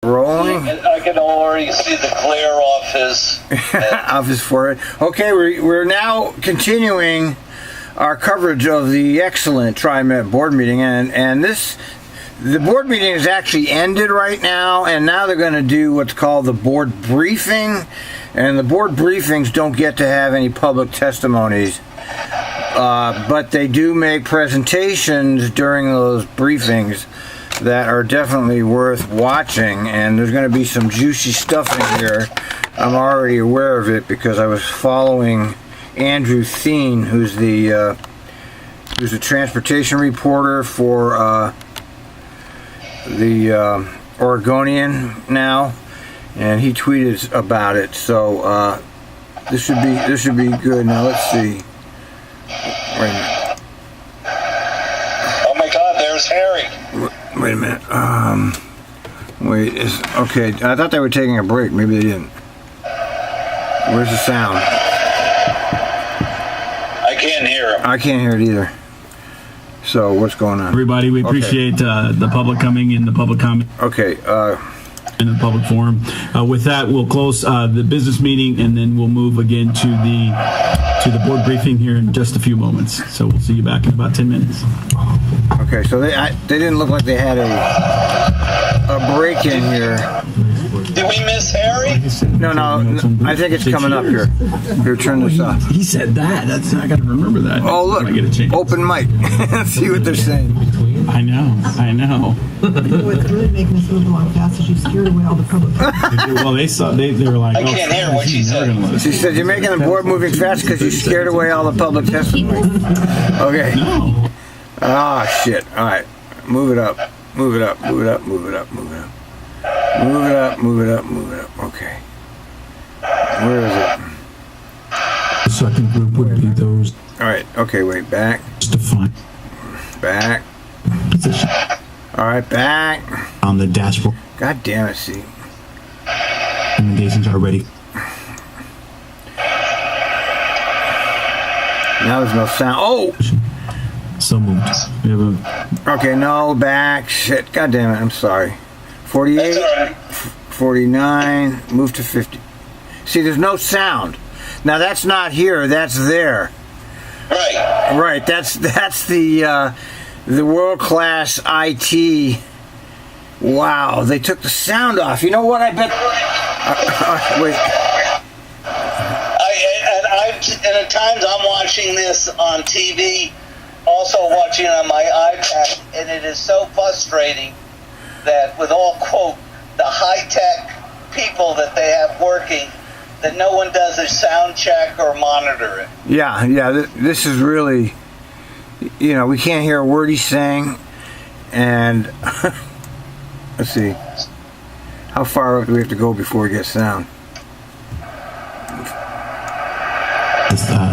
Rolling. I can already see the glare off his off his forehead. Okay, we're now continuing our coverage of the excellent Trimet board meeting, and the board meeting is actually ended right now, and now they're going to do what's called the board briefing, and the board briefings don't get to have any public testimonies, but they do make presentations during those briefings that are definitely worth watching, and there's going to be some juicy stuff in here. I'm already aware of it because I was following Andrew Thien, who's the transportation reporter for the Oregonian now, and he tweeted about it. So this should be good. Now let's see. Wait a minute. Oh my God! There's Harry. Wait a minute. Okay. I thought they were taking a break. Maybe they didn't. Where's the sound? I can't hear him. I can't hear it either. So what's going on? Everybody, we appreciate the public coming in, the public comment. Okay. In the public forum. With that, we'll close the business meeting, and then we'll move again to the board briefing here in just a few moments. So we'll see you back in about 10 minutes. Okay, so they didn't look like they had a break in here. Did we miss Harry? No, I think it's coming up here. Here, turn this off. He said that. I got to remember that. Oh, look, when I get a chance. Open mic. See what they're saying. I know. What's really making us move along fast is you scared away all the public. Well, they were like, I can't hear what she said. She said, you're making the board moving fast because you scared away all the public testimony. Okay. No. Ah, shit. All right. Move it up. Move it up. Move it up. Move it up. Move it up. Move it up. Move it up. Move it up. Okay. Where is it? The second group would be those. All right. Okay, wait. Back. Defined. Back. Position. All right, back. On the dashboard. God damn it, see. Recommendations are ready. Now there's no sound. Oh! So moved. We have Okay, no, back. Shit. God damn it. I'm sorry. 48. That's all right. 49. Move to 50. See, there's no sound. Now that's not here. That's there. Right. Right. That's the world-class IT. Wow. They took the sound off. You know what? I bet. Wait. And at times I'm watching this on TV, also watching on my iPad, and it is so frustrating that with all, quote, the high-tech people that they have working, that no one does a sound check or monitor it. Yeah. This is really, we can't hear a word he's saying, and let's see. How far up do we have to go before we get sound?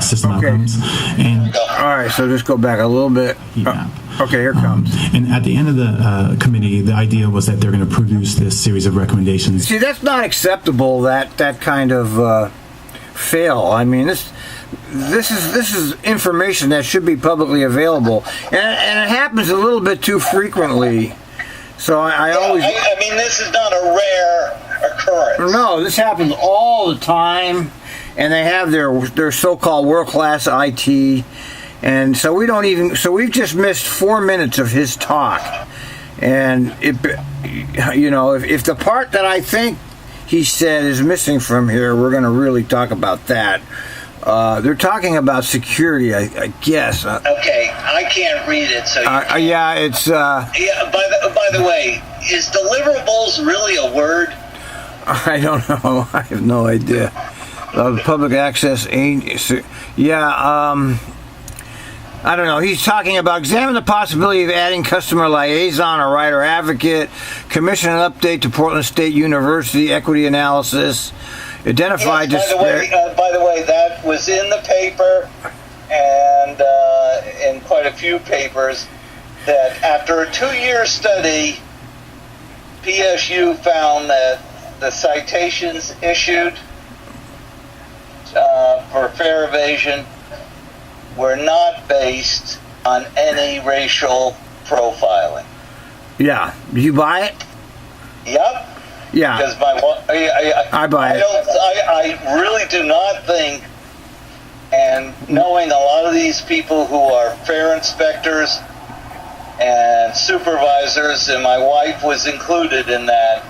System Okay. outcomes. And All right, so just go back a little bit. Yeah. Okay, here it comes. And at the end of the committee, the idea was that they're going to produce this series of recommendations. See, that's not acceptable. That kind of fail. I mean, this is information that should be publicly available, and it happens a little bit too frequently. So I always. I mean, this is not a rare occurrence. No, this happens all the time, and they have their so-called world-class IT, and so we've just missed 4 minutes of his talk, and if the part that I think he said is missing from here, we're going to really talk about that. They're talking about security, I guess. Okay, I can't read it, so yeah, it's. Yeah. By the way, is deliverables really a word? I don't know. I have no idea. Public access ain't. Yeah. I don't know. He's talking about examine the possibility of adding customer liaison or rider advocate, commission an update to Portland State University equity analysis, identify. Yes, by the way, that was in the paper and in quite a few papers that after a 2-year study, PSU found that the citations issued for fare evasion were not based on any racial profiling. Yeah. Do you buy it? Yep. Yeah. Because I buy it. I really do not think, and knowing a lot of these people who are fair inspectors and supervisors, and my wife was included in that,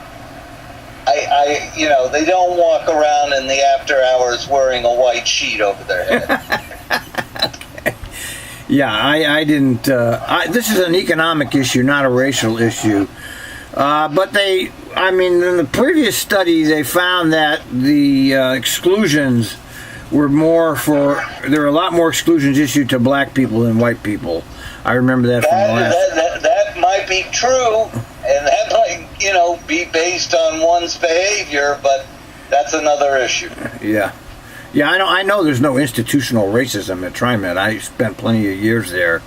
they don't walk around in the after hours wearing a white sheet over their head. Yeah, I didn't. This is an economic issue, not a racial issue. But in the previous study, they found that the exclusions were there were a lot more exclusions issued to black people than white people. I remember that from the last. That might be true, and that might, be based on one's behavior, but that's another issue. Yeah. Yeah, I know there's no institutional racism at TriMet. I spent plenty of years there,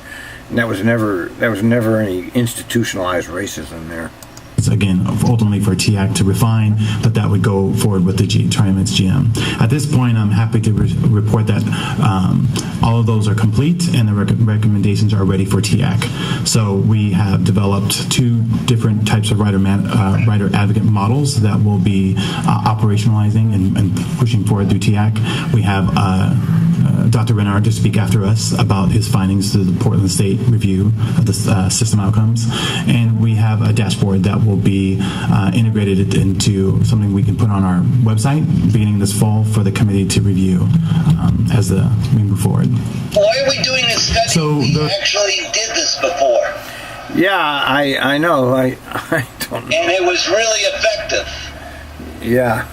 and there was never any institutionalized racism there. Again, ultimately for TIAC to refine, but that would go forward with the TriMet's GM. At this point, I'm happy to report that all of those are complete and the recommendations are ready for TIAC. So we have developed 2 different types of writer advocate models that will be operationalizing and pushing forward through TIAC. We have Dr. Renard to speak after us about his findings through the Portland State review of the system outcomes. And we have a dashboard that will be integrated into something we can put on our website beginning this fall for the committee to review as we move forward. Why are we doing this study? So we actually did this before. Yeah, I know. I don't know. And it was really effective. Yeah.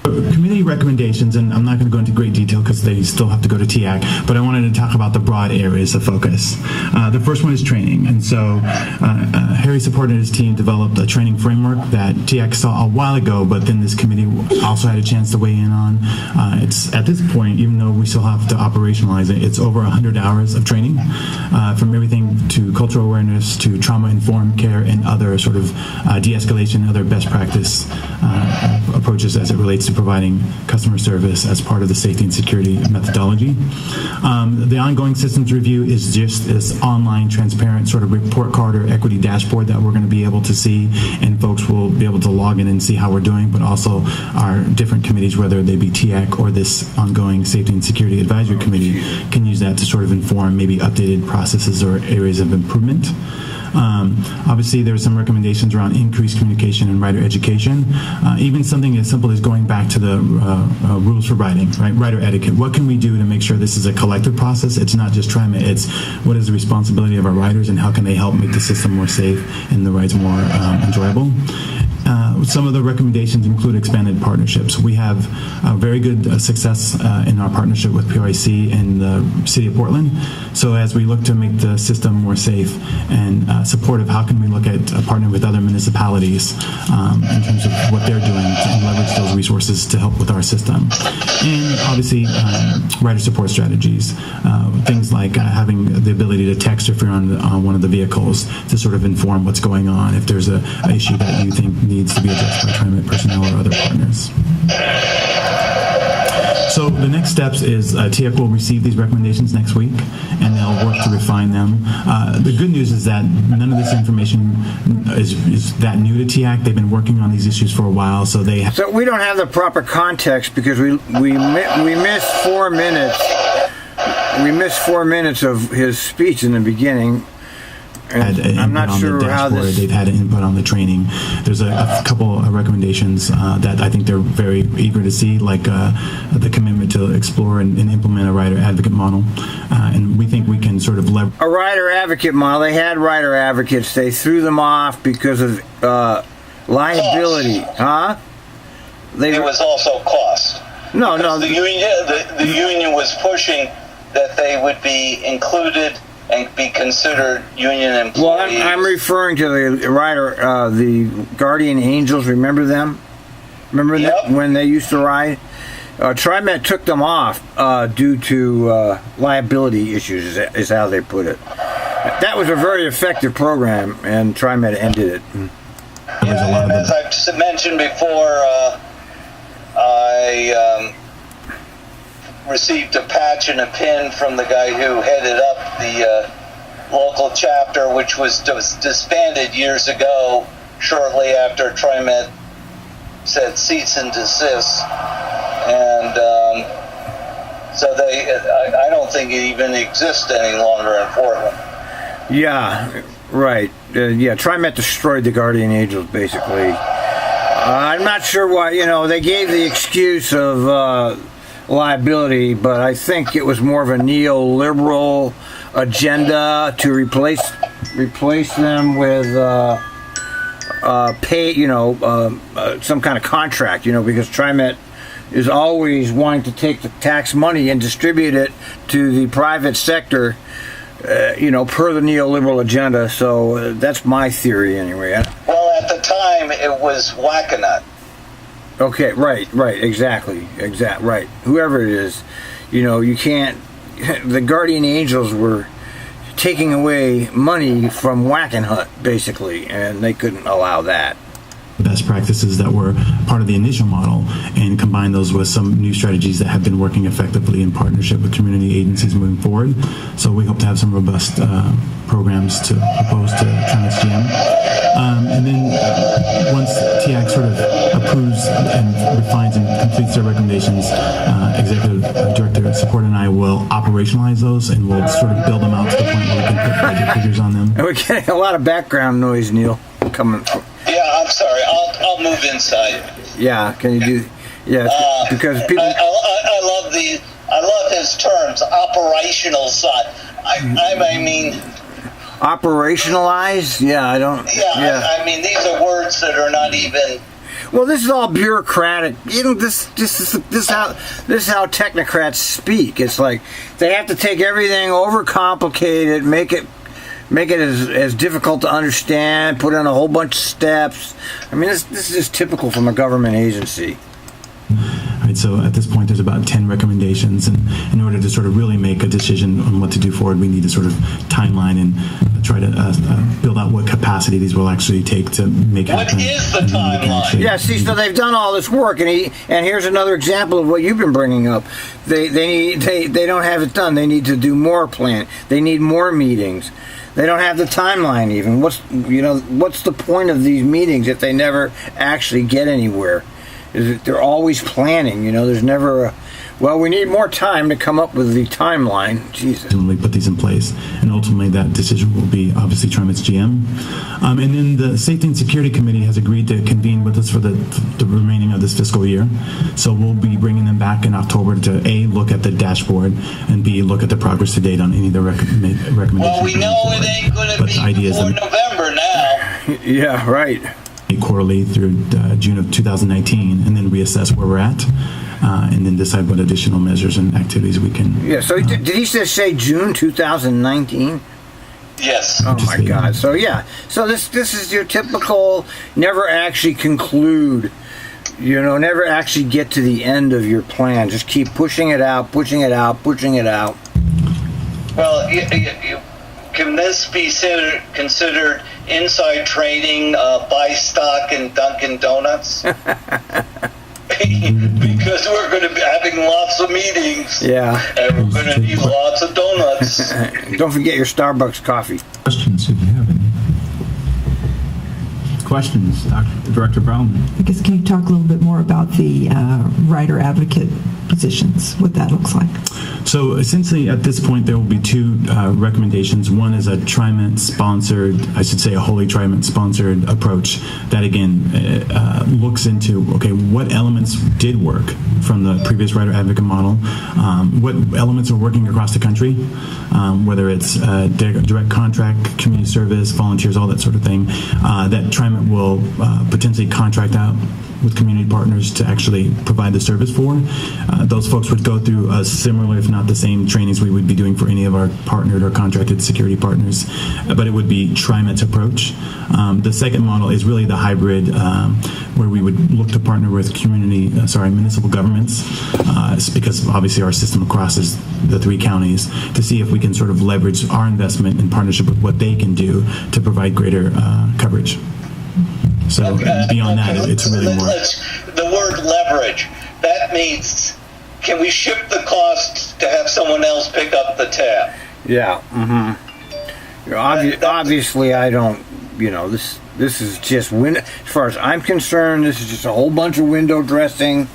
Committee recommendations, and I'm not going to go into great detail because they still have to go to TIAC, but I wanted to talk about the broad areas of focus. The first one is training, and so Harry supported his team developed a training framework that TIAC saw a while ago, but then this committee also had a chance to weigh in on. It's at this point, even though we still have to operationalize it, it's over 100 hours of training, from everything to cultural awareness to trauma-informed care and other sort of de-escalation, other best practice approaches as it relates to providing customer service as part of the safety and security methodology. The ongoing systems review is just this online, transparent sort of report card or equity dashboard that we're going to be able to see, and folks will be able to log in and see how we're doing, but also our different committees, whether they be TIAC or this ongoing safety and security advisory committee, can use that to sort of inform maybe updated processes or areas of improvement. Obviously, there are some recommendations around increased communication and writer education. Even something as simple as going back to the rules for writing, right? Writer etiquette. What can we do to make sure this is a collective process? It's not just TriMet. It's what is the responsibility of our writers and how can they help make the system more safe and the rights more enjoyable? Some of the recommendations include expanded partnerships. We have very good success in our partnership with PRIC and the City of Portland. So as we look to make the system more safe and supportive, how can we look at partnering with other municipalities in terms of what they're doing and leverage those resources to help with our system? And obviously, writer support strategies. Things like having the ability to text if you're on one of the vehicles to sort of inform what's going on if there's an issue that you think needs to be addressed by TriMet personnel or other partners. So the next steps is TIAC will receive these recommendations next week, and they'll work to refine them. The good news is that none of this information is that new to TIAC. They've been working on these issues for a while, so So we don't have the proper context because we missed 4 minutes. We missed 4 minutes of his speech in the beginning. I'm not sure how this. They've had input on the training. There's a couple of recommendations that I think they're very eager to see, like the commitment to explore and implement a writer advocate model. And we think we can sort of leverage a writer advocate model. They had writer advocates. They threw them off because of liability. Huh? It was also cost. No. The union was pushing that they would be included and be considered union employees. Well, I'm referring to the writer, the Guardian Angels. Remember them? Remember them when they used to ride? TriMet took them off due to liability issues, is how they put it. That was a very effective program, and TriMet ended it. As I've mentioned before, I received a patch and a pin from the guy who headed up the local chapter, which was disbanded years ago, shortly after TriMet said cease and desist, and so I don't think it even exists any longer in Portland. Yeah, right. TriMet destroyed the Guardian Angels, basically. I'm not sure why, they gave the excuse of liability, but I think it was more of a neoliberal agenda to replace them with some kind of contract, because TriMet is always wanting to take the tax money and distribute it to the private sector, per the neoliberal agenda. So that's my theory anyway. Well, at the time, it was Wackenut. Okay, right, exactly, right. Whoever it is, you can't. The Guardian Angels were taking away money from Wackenhut, basically, and they couldn't allow that. Best practices that were part of the initial model and combine those with some new strategies that have been working effectively in partnership with community agencies moving forward. So we hope to have some robust programs to propose to TriMet's GM. And then once TIAC sort of approves and refines and completes their recommendations, Executive Director Support and I will operationalize those, and we'll sort of build them out to the point where we can put budget figures on them. And we're getting a lot of background noise, Neal, coming from. Yeah, I'm sorry. I'll move inside. Yeah, can you do? Yeah, because people. I love his terms. Operational side. I mean. Operationalize? Yeah, I don't. Yeah. I mean, these are words that are not even. Well, this is all bureaucratic. This is how technocrats speak. It's like they have to take everything, overcomplicate it, make it as difficult to understand, put in a whole bunch of steps. I mean, this is just typical from a government agency. All right, so at this point, there's about 10 recommendations, and in order to sort of really make a decision on what to do forward, we need to sort of timeline and try to build out what capacity these will actually take to make it happen. What is the timeline? Yeah, see, so they've done all this work, and here's another example of what you've been bringing up. They don't have it done. They need to do more planning. They need more meetings. They don't have the timeline even. What's the point of these meetings if they never actually get anywhere? They're always planning. There's never we need more time to come up with the timeline. Jesus. When we put these in place, and ultimately that decision will be obviously TriMet's GM. And then the Safety and Security Committee has agreed to convene with us for the remaining of this fiscal year. So we'll be bringing them back in October to A, look at the dashboard, and B, look at the progress to date on any of the recommendations. Well, we know it ain't going to be before November now. Yeah, right. Quarterly through June of 2019, and then reassess where we're at, and then decide what additional measures and activities we can. Yeah. So did he just say June 2019? Yes. Oh my God. So yeah. So this is your typical never actually conclude. Never actually get to the end of your plan. Just keep pushing it out. Well, can this be considered inside trading, buy stock in Dunkin' Donuts? Because we're going to be having lots of meetings. Yeah. And we're going to need lots of donuts. Don't forget your Starbucks coffee. Questions, if you have any. Questions, Director Brown? I guess can you talk a little bit more about the writer advocate positions, what that looks like? So essentially at this point there will be two recommendations. One is a TriMet sponsored, I should say a wholly TriMet sponsored approach that again looks into, okay, what elements did work from the previous writer advocate model, what elements are working across the country, whether it's direct contract, community service, volunteers, all that sort of thing, that TriMet will potentially contract out with community partners to actually provide the service for. Those folks would go through a similar, if not the same, trainings we would be doing for any of our partnered or contracted security partners, but it would be TriMet's approach. The second model is really the hybrid, where we would look to partner with municipal governments, because obviously our system crosses the 3 counties, to see if we can sort of leverage our investment in partnership with what they can do to provide greater coverage. So beyond that, it's really more. The word leverage, that means, can we ship the cost to have someone else pick up the tab? Yeah. Mm-hmm. Obviously, I don't. This This is just as far as I'm concerned, this is just a whole bunch of window dressing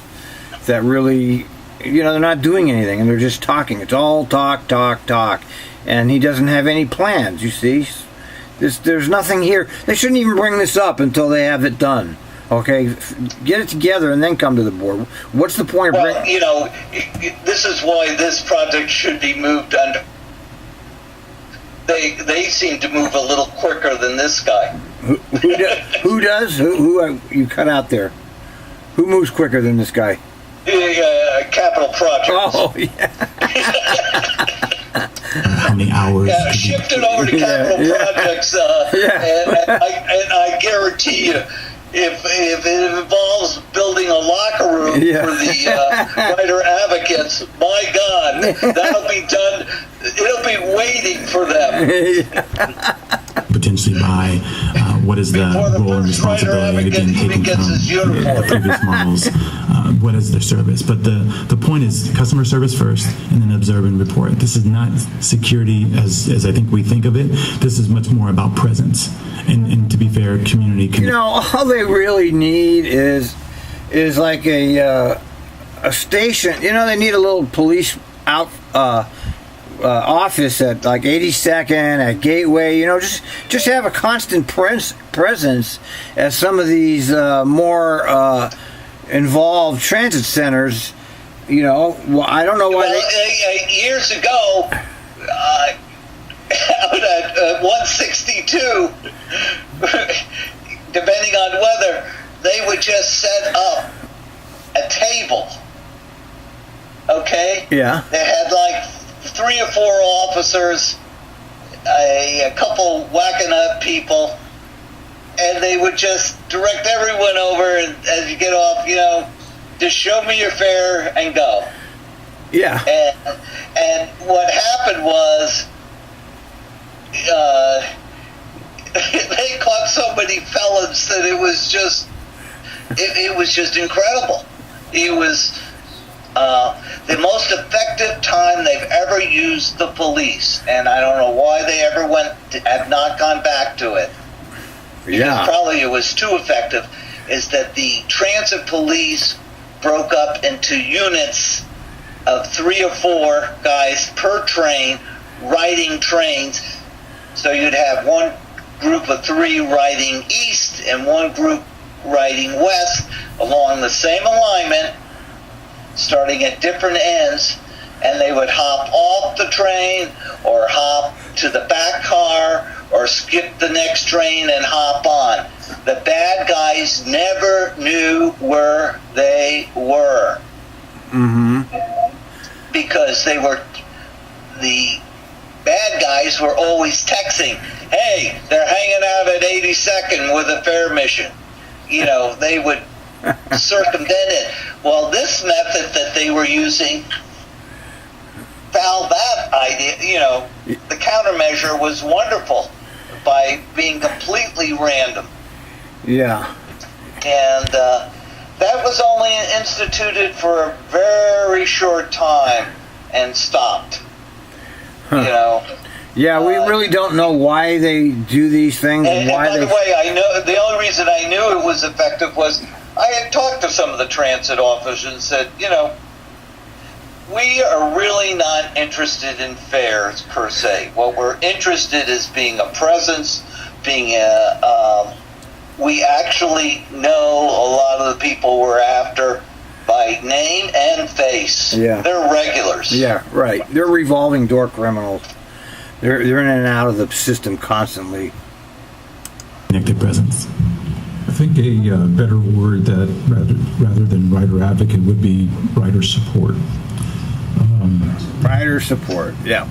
that really, they're not doing anything and they're just talking. It's all talk, talk, talk. And he doesn't have any plans, you see. There's nothing here. They shouldn't even bring this up until they have it done. Okay, get it together and then come to the board. What's the point of this is why this project should be moved under. They seem to move a little quicker than this guy. Who does? Who you cut out there? Who moves quicker than this guy? Capital projects. Oh, yeah. How many hours? Yeah, shift it over to capital projects, and I guarantee you, if it involves building a locker room for the writer advocates, my God, that'll be done. It'll be waiting for them. Potentially by what is the role and responsibility, again, taking from the previous models, what is their service. But the point is customer service first and then observe and report. This is not security as I think we think of it. This is much more about presence. And to be fair, community. All they really need is like a station. They need a little police office at like 82nd at Gateway. Just have a constant presence at some of these more involved transit centers. I don't know why. Well, years ago, out at 162, depending on weather, they would just set up a table. Okay? Yeah. They had like 3 or 4 officers, a couple whacking up people, and they would just direct everyone over, and as you get off, just show me your fare and go. Yeah. And what happened was, they caught so many felons that it was just incredible. It was the most effective time they've ever used the police, and I don't know why they ever have not gone back to it. Because probably it was too effective. Is that the transit police broke up into units of 3 or 4 guys per train riding trains. So you'd have one group of 3 riding east and one group riding west along the same alignment, starting at different ends, and they would hop off the train or hop to the back car or skip the next train and hop on. The bad guys never knew where they were. Mm-hmm. Because the bad guys were always texting, hey, they're hanging out at 82nd with a fare mission. They would circumvent it. Well, this method that they were using fouled that idea. The countermeasure was wonderful by being completely random. Yeah. And that was only instituted for a very short time and stopped. Yeah, we really don't know why they do these things. And by the way, I know the only reason I knew it was effective was I had talked to some of the transit officers and said, we are really not interested in fares per se. What we're interested is being a presence, we actually know a lot of the people we're after by name and face. Yeah. They're regulars. Yeah, right. They're revolving door criminals. They're in and out of the system constantly. Connected presence. I think a better word that rather than rider advocate would be rider support. Rider support, yeah.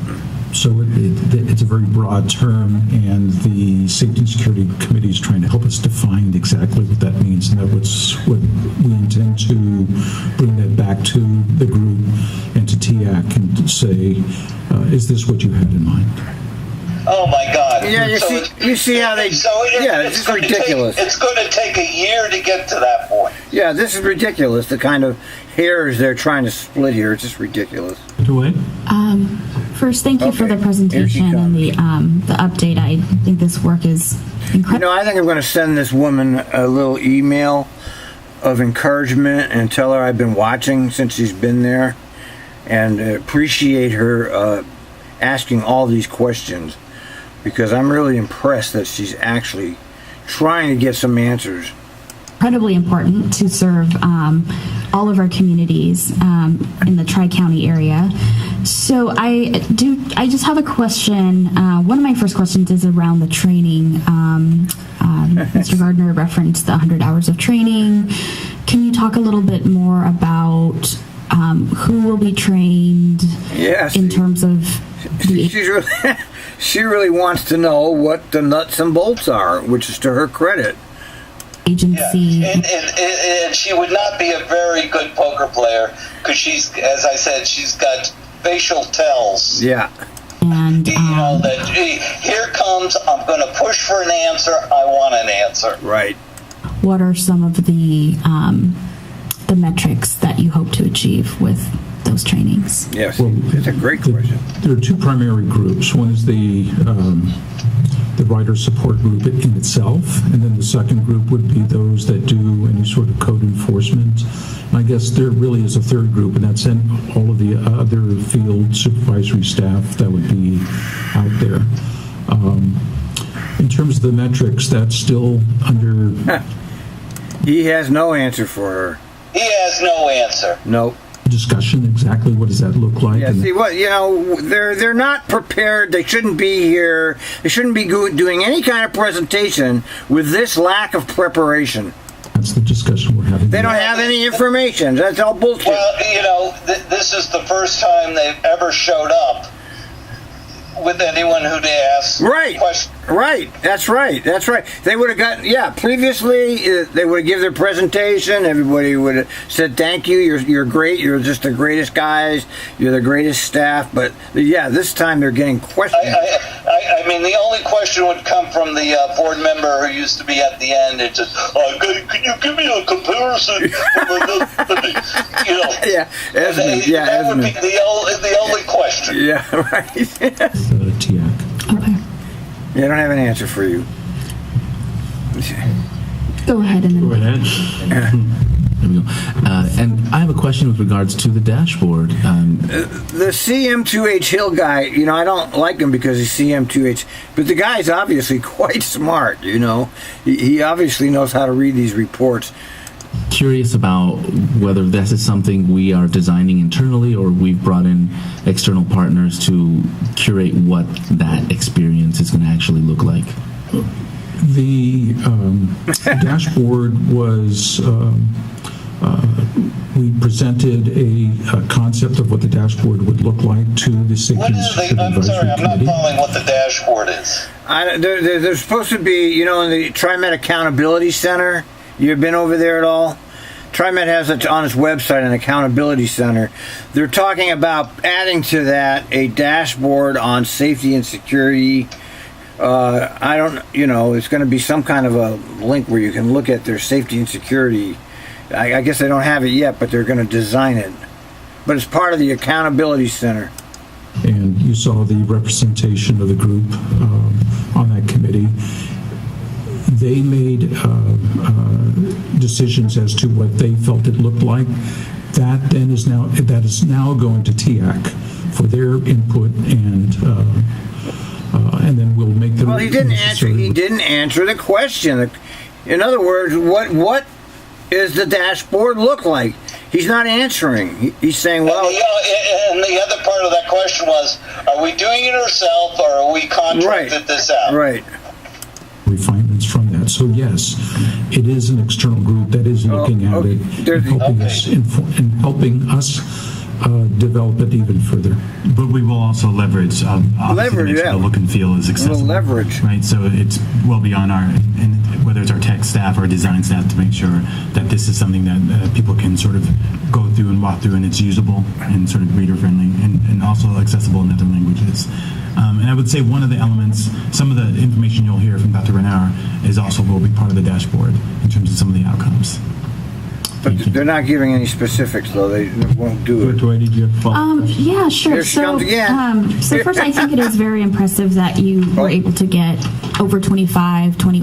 So it's a very broad term, and the Safety and Security Committee is trying to help us define exactly what that means, and that's what we intend to bring that back to the group and to TIAC and to say, is this what you had in mind? Oh my God! Yeah, you see how they? It's just ridiculous. It's going to take a year to get to that point. Yeah, this is ridiculous. The kind of hairs they're trying to split here. It's just ridiculous. First, thank you for the presentation and the update. I think this work is incredible. I think I'm going to send this woman a little email of encouragement and tell her I've been watching since she's been there, and appreciate her asking all these questions, because I'm really impressed that she's actually trying to get some answers. Incredibly important to serve all of our communities in the Tri-County area. So I just have a question. One of my first questions is around the training. Mr. Gardner referenced the 100 hours of training. Can you talk a little bit more about who will be trained in terms of the... She really wants to know what the nuts and bolts are, which is to her credit. Agency. Yeah. And she would not be a very good poker player, because she's, as I said, she's got facial tells. Yeah. And that here comes, I'm going to push for an answer, I want an answer. Right. What are some of the metrics that you hope to achieve with those trainings? Yes, it's a great question. There are two primary groups. One is the writer support group in itself, and then the second group would be those that do any sort of code enforcement. And I guess there really is a third group, and that's in all of the other field supervisory staff that would be out there. In terms of the metrics, that's still under... He has no answer for her. He has no answer. Nope. Discussion. Exactly what does that look like? Yeah, see, they're not prepared. They shouldn't be here. They shouldn't be doing any kind of presentation with this lack of preparation. That's the discussion we're having. They don't have any information. That's all bullshit. Well, this is the first time they've ever showed up with anyone who'd ask questions. Right. That's right. They would have got, previously they would have given their presentation. Everybody would have said, thank you, you're great, you're just the greatest guys, you're the greatest staff. But this time they're getting questions. I mean, the only question would come from the board member who used to be at the end. It's just, can you give me a comparison? That would be the only question. Yeah, right. TIAC. Okay. I don't have an answer for you. Go ahead. There we go. And I have a question with regards to the dashboard. The CM2H Hill guy, I don't like him because he's CM2H, but the guy's obviously quite smart, He obviously knows how to read these reports. Curious about whether this is something we are designing internally, or we've brought in external partners to curate what that experience is going to actually look like. The dashboard was, we presented a concept of what the dashboard would look like to the Safety and Security I'm sorry, I'm Advisory not following what the dashboard is. There's supposed to be, in the Trimet Accountability Center. You've been over there at all? Trimet has it on its website, an accountability center. They're talking about adding to that a dashboard on safety and security. It's going to be some kind of a link where you can look at their safety and security. I guess they don't have it yet, but they're going to design it. But it's part of the accountability center. And you saw the representation of the group on that committee. They made decisions as to what they felt it looked like. That is now going to TIAC for their input, and then we'll make the. Well, he didn't answer the question. In other words, what does the dashboard look like? He's not answering. He's saying, well. And the other part of that question was, are we doing it ourselves, or are we contracted this out? Right. Refinements from that. So yes, it is an external group that is looking at it and helping us develop it even further. But we will also leverage, obviously, make sure the look and feel is accessible. We'll leverage. Right, so it's well beyond whether it's our tech staff or design staff, to make sure that this is something that people can sort of go through and walk through, and it's usable and sort of reader friendly, and also accessible in other languages. And I would say one of the elements, some of the information you'll hear from Dr. Renauer will be part of the dashboard in terms of some of the outcomes. But they're not giving any specifics, though. They won't do it. Joy, did you have a follow-up? Yeah, sure. Here she comes again. So first, I think it is very impressive that you were able to get over 20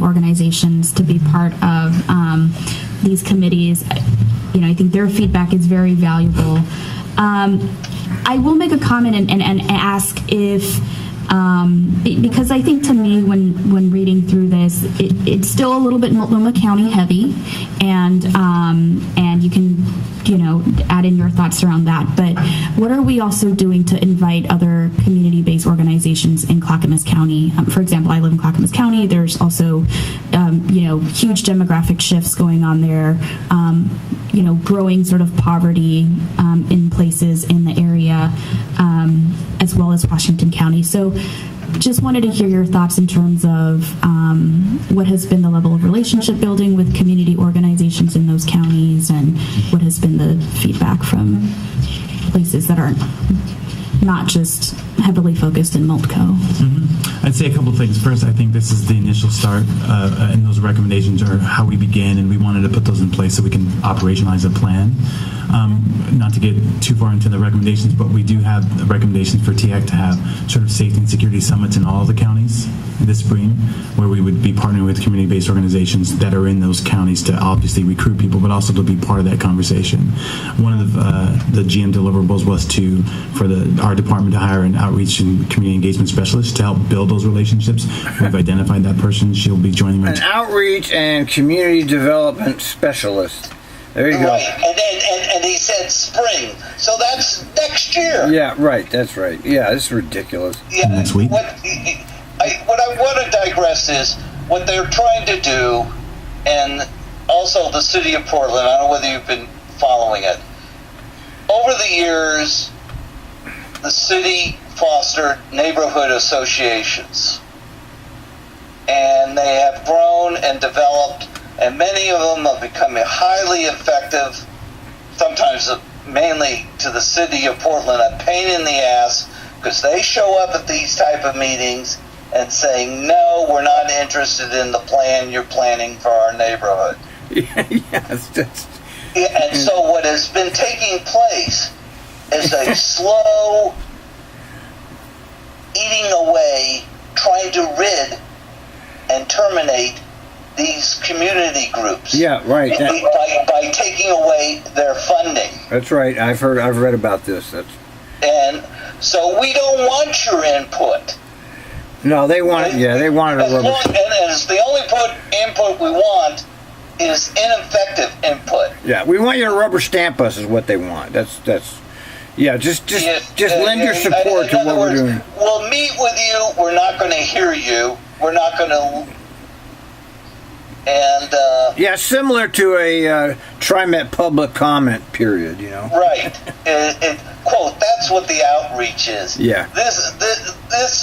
organizations to be part of these committees. I think their feedback is very valuable. I will make a comment and ask if, because I think to me when reading through this, it's still a little bit Multnomah County heavy, and you can add in your thoughts around that. But what are we also doing to invite other community-based organizations in Clackamas County? For example, I live in Clackamas County. There's also huge demographic shifts going on there. Growing sort of poverty in places in the area, as well as Washington County. So just wanted to hear your thoughts in terms of what has been the level of relationship building with community organizations in those counties, and what has been the feedback from places that are not just heavily focused in Multco. I'd say a couple things. First, I think this is the initial start, and those recommendations are how we began, and we wanted to put those in place so we can operationalize a plan. Not to get too far into the recommendations, but we do have recommendations for TIAC to have sort of safety and security summits in all of the counties this spring, where we would be partnering with community-based organizations that are in those counties to obviously recruit people, but also to be part of that conversation. One of the GM deliverables was for our department to hire an outreach and community engagement specialist to help build those relationships. We've identified that person. She'll be joining our an outreach and community development specialist. There you go. Right, and he said spring, so that's next year. Yeah, right. That's right. Yeah, this is ridiculous. Yeah, next week. What I want to digress is what they're trying to do, and also the city of Portland. I don't know whether you've been following it. Over the years, the city fostered neighborhood associations, and they have grown and developed, and many of them have become highly effective, sometimes mainly to the city of Portland, a pain in the ass, because they show up at these type of meetings and saying, no, we're not interested in the plan you're planning for our neighborhood. Yes. And so what has been taking place is a slow eating away, trying to rid and terminate these community groups. Yeah, right. By taking away their funding. That's right. I've read about this. And so we don't want your input. No, they want it. Yeah, they want it. And as the only input we want is ineffective input. Yeah, we want you to rubber stamp us is what they want. That's. Yeah, just lend your support to what we're doing. We'll meet with you. We're not going to hear you. We're not going to. And yeah, similar to a Trimet public comment period, Right. Quote, that's what the outreach is. Yeah. This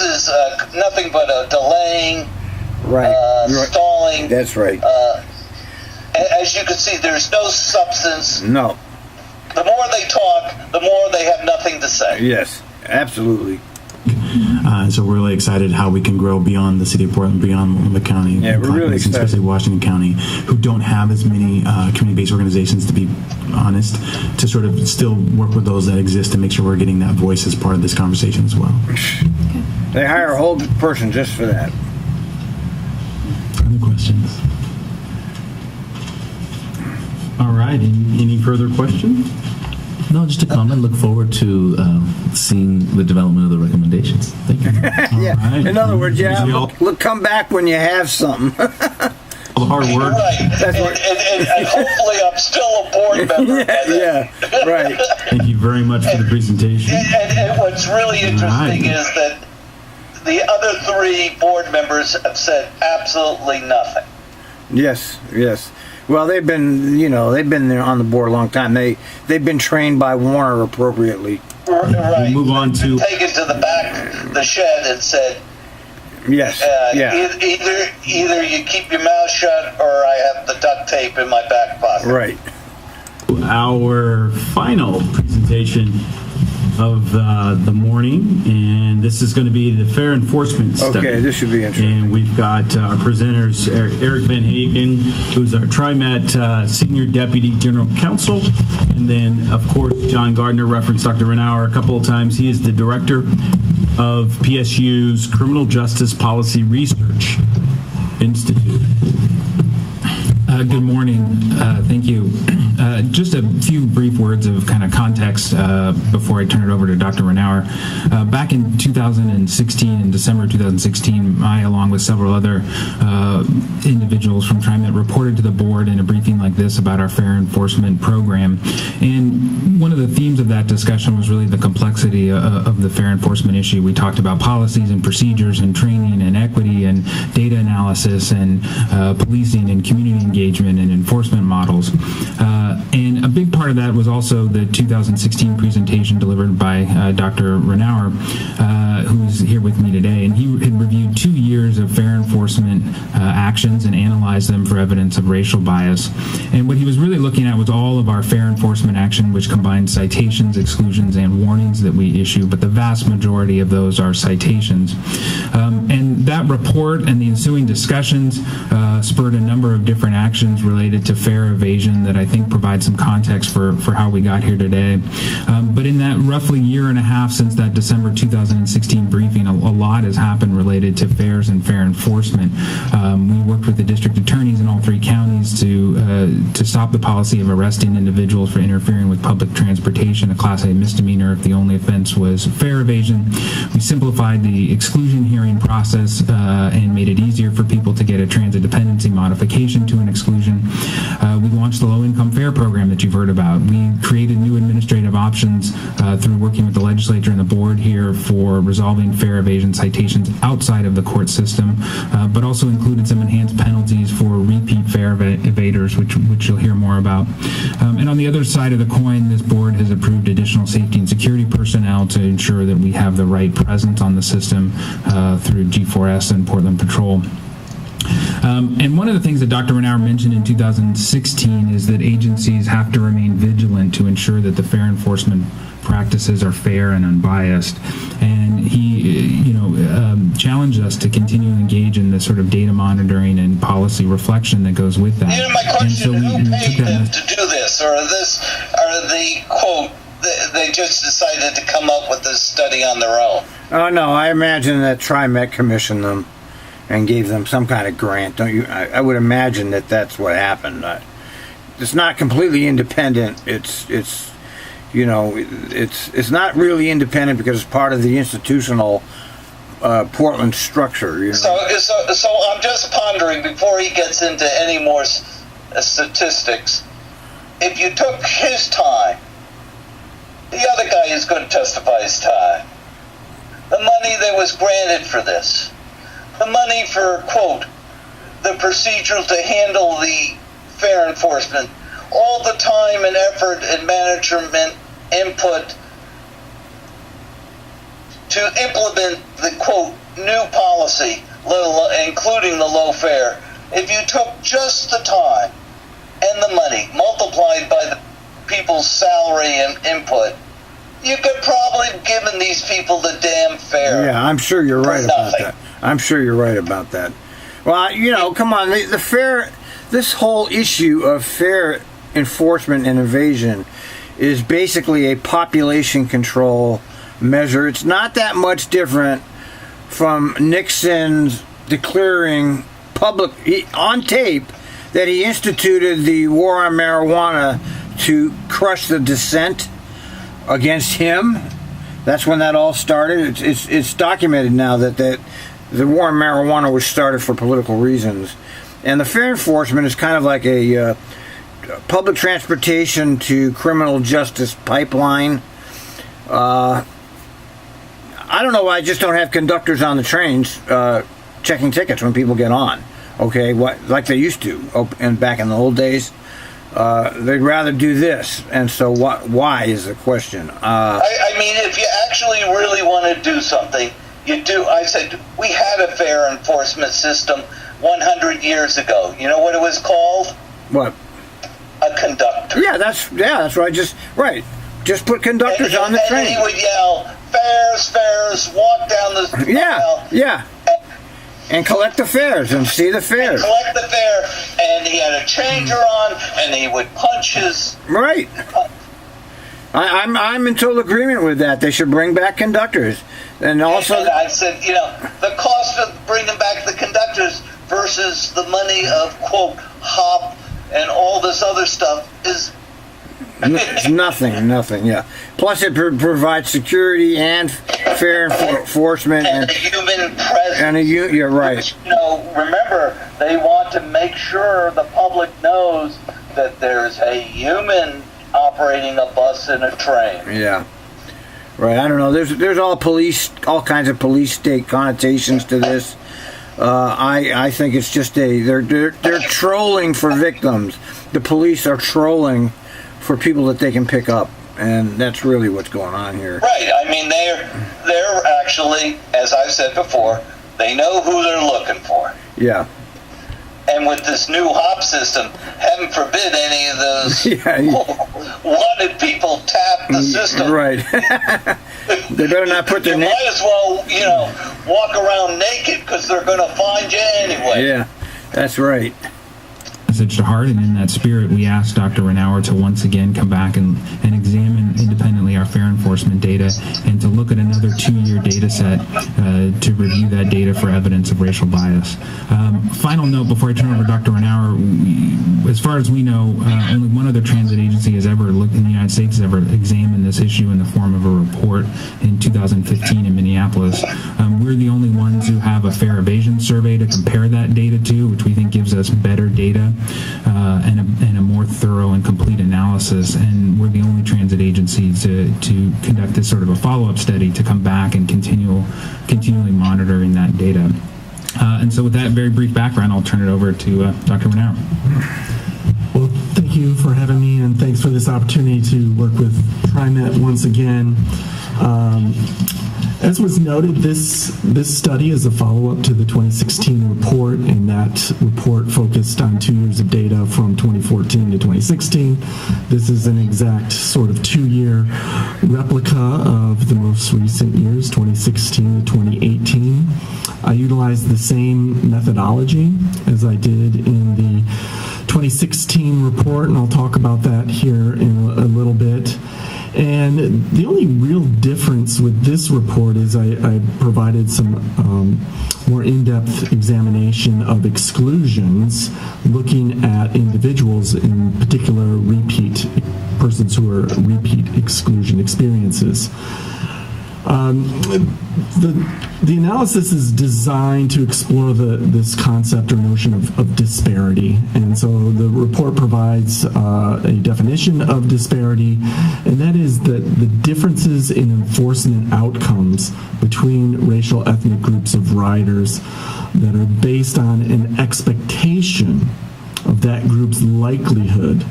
is nothing but a delaying, stalling. That's right. As you can see, there's no substance. No. The more they talk, the more they have nothing to say. Yes, absolutely. So we're really excited how we can grow beyond the city of Portland, beyond Multnomah County, yeah, we're really excited. Especially Washington County, who don't have as many community-based organizations, to be honest, to sort of still work with those that exist and make sure we're getting that voice as part of this conversation as well. They hire a whole person just for that. Other questions? All right. Any further questions? No, just a comment. Look forward to seeing the development of the recommendations. Thank you. Yeah. Right. In other words, look, come back when you have something. All the hard work. Right. And hopefully I'm still a board member. Yeah, right. Thank you very much for the presentation. And what's really interesting is that the other 3 board members have said absolutely nothing. Yes. Well, they've been there on the board a long time. They've been trained by Warner appropriately. Right. We'll move on to taken to the back, the shed, and said, yes, either you keep your mouth shut, or I have the duct tape in my back pocket. Right. our final presentation of the morning, and this is going to be the fair enforcement study. Okay, this should be interesting. And we've got our presenters, Eric Van Hagen, who's our TriMet Senior Deputy General Counsel, and then, of course, John Gardner referenced Dr. Renauer a couple of times. He is the Director of PSU's Criminal Justice Policy Research Institute. Good morning. Thank you. Just a few brief words of kind of context before I turn it over to Dr. Renauer. Back in 2016, in December 2016, I, along with several other individuals from TriMet, reported to the board in a briefing like this about our fair enforcement program. And one of the themes of that discussion was really the complexity of the fair enforcement issue. We talked about policies and procedures and training and equity and data analysis and policing and community engagement and enforcement models. And a big part of that was also the 2016 presentation delivered by Dr. Renauer, who's here with me today. And he had reviewed 2 years of fair enforcement actions and analyzed them for evidence of racial bias. And what he was really looking at was all of our fair enforcement action, which combines citations, exclusions, and warnings that we issue, but the vast majority of those are citations. And that report and the ensuing discussions spurred a number of different actions related to fair evasion that I think provide some context for how we got here today. But in that roughly year and a half since that December 2016 briefing, a lot has happened related to fairs and fair enforcement. We worked with the district attorneys in all 3 counties to stop the policy of arresting individuals for interfering with public transportation, a Class A misdemeanor if the only offense was fare evasion. We simplified the exclusion hearing process and made it easier for people to get a transit dependency modification to an exclusion. We launched the low-income fare program that you've heard about. We created new administrative options through working with the legislature and the board here for resolving fare evasion citations outside of the court system, but also included some enhanced penalties for repeat fare evaders, which you'll hear more about. And on the other side of the coin, this board has approved additional safety and security personnel to ensure that we have the right presence on the system through G4S and Portland Patrol. And one of the things that Dr. Renauer mentioned in 2016 is that agencies have to remain vigilant to ensure that the fair enforcement practices are fair and unbiased. And he, challenged us to continue to engage in the sort of data monitoring and policy reflection that goes with that. My question, who paid them to do this? Or the quote, they just decided to come up with this study on their own? Oh, no, I imagine that TriMet commissioned them and gave them some kind of grant. Don't you? I would imagine that that's what happened. It's not completely independent. It's not really independent because it's part of the institutional Portland structure. So I'm just pondering before he gets into any more statistics. If you took his time, the other guy is going to testify his time. The money that was granted for this. The money for, quote, the procedure to handle the fair enforcement, all the time and effort and management input to implement the, quote, new policy, including the low fare. If you took just the time and the money multiplied by the people's salary and input, you could probably have given these people the damn fare. Yeah, I'm sure you're right about that. I'm sure you're right about that. Well, come on, this whole issue of fair enforcement and evasion is basically a population control measure. It's not that much different from Nixon's declaring on tape that he instituted the war on marijuana to crush the dissent against him. That's when that all started. It's documented now that the war on marijuana was started for political reasons. And the fair enforcement is kind of like a public transportation to criminal justice pipeline. I don't know why I just don't have conductors on the trains checking tickets when people get on. Okay, like they used to, and back in the old days. They'd rather do this, and so why is the question. I mean, if you actually really want to do something, you do. I said we had a fair enforcement system 100 years ago. You know what it was called? What? A conductor. Yeah, that's right. Just put conductors on the train. And he would yell, "Fares, fares!" Walk down the aisle. Yeah. And collect the fares and see the fares. Collect the fare, and he had a changer on, and he would punch his. Right. I'm in total agreement with that. They should bring back conductors, and also. And I said, the cost of bringing back the conductors versus the money of quote hop and all this other stuff is. It's nothing. Yeah. Plus, it provides security and fare enforcement and a human presence. You're right. Which, remember, they want to make sure the public knows that there's a human operating a bus and a train. Yeah. Right. I don't know. There's all kinds of police state connotations to this. I think it's just they're trolling for victims. The police are trolling for people that they can pick up, and that's really what's going on here. Right. I mean, they're actually, as I've said before, they know who they're looking for. Yeah. And with this new hop system, heaven forbid any of those wanted people tap the system. Right. They better not put their name. You might as well, walk around naked because they're going to find you anyway. Yeah, that's right. Message to heart, and in that spirit, we asked Dr. Renauer to once again come back and examine independently our fare enforcement data and to look at another 2-year data set to review that data for evidence of racial bias. Final note before I turn over to Dr. Renauer, as far as we know, only one other transit agency has ever looked in the United States has ever examined this issue in the form of a report in 2015 in Minneapolis. We're the only ones who have a fare evasion survey to compare that data to, which we think gives us better data and a more thorough and complete analysis. And we're the only transit agency to conduct this sort of a follow-up study to come back and continually monitoring that data. And so with that very brief background, I'll turn it over to Dr. Renauer. Well, thank you for having me, and thanks for this opportunity to work with Trimet once again. As was noted, this study is a follow-up to the 2016 report, and that report focused on 2 years of data from 2014 to 2016. This is an exact sort of 2-year replica of the most recent years, 2016 to 2018. I utilized the same methodology as I did in the 2016 report, and I'll talk about that here in a little bit. And the only real difference with this report is I provided some more in-depth examination of exclusions, looking at individuals, in particular persons who are repeat exclusion experiences. The analysis is designed to explore this concept or notion of disparity, and so the report provides a definition of disparity, and that is that the differences in enforcement outcomes between racial ethnic groups of riders that are based on an expectation of that group's likelihood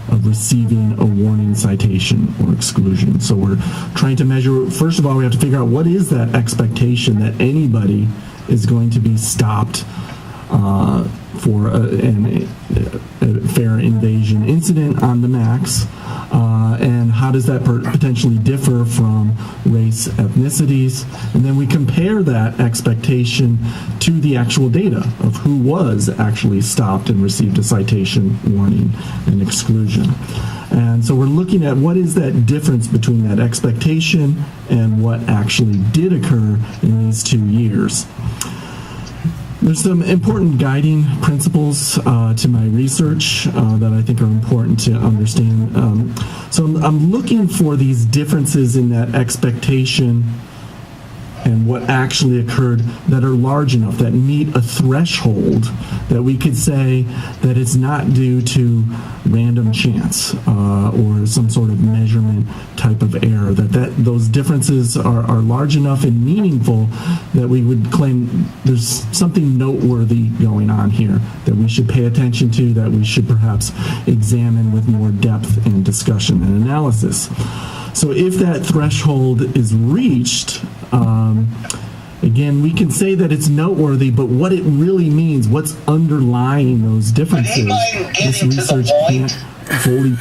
of receiving a warning, citation, or exclusion. So we're trying to measure, first of all, we have to figure out what is that expectation that anybody is going to be stopped for a fare invasion incident on the max, and how does that potentially differ from race, ethnicities, and then we compare that expectation to the actual data of who was actually stopped and received a citation, warning, and exclusion. And so we're looking at what is that difference between that expectation and what actually did occur in these 2 years. There's some important guiding principles to my research that I think are important to understand. So I'm looking for these differences in that expectation and what actually occurred that are large enough, that meet a threshold that we could say that it's not due to random chance or some sort of measurement type of error, that those differences are large enough and meaningful that we would claim there's something noteworthy going on here that we should pay attention to, that we should perhaps examine with more depth and discussion and analysis. So if that threshold is reached, again, we can say that it's noteworthy, but what it really means, what's underlying those differences, this research can't fully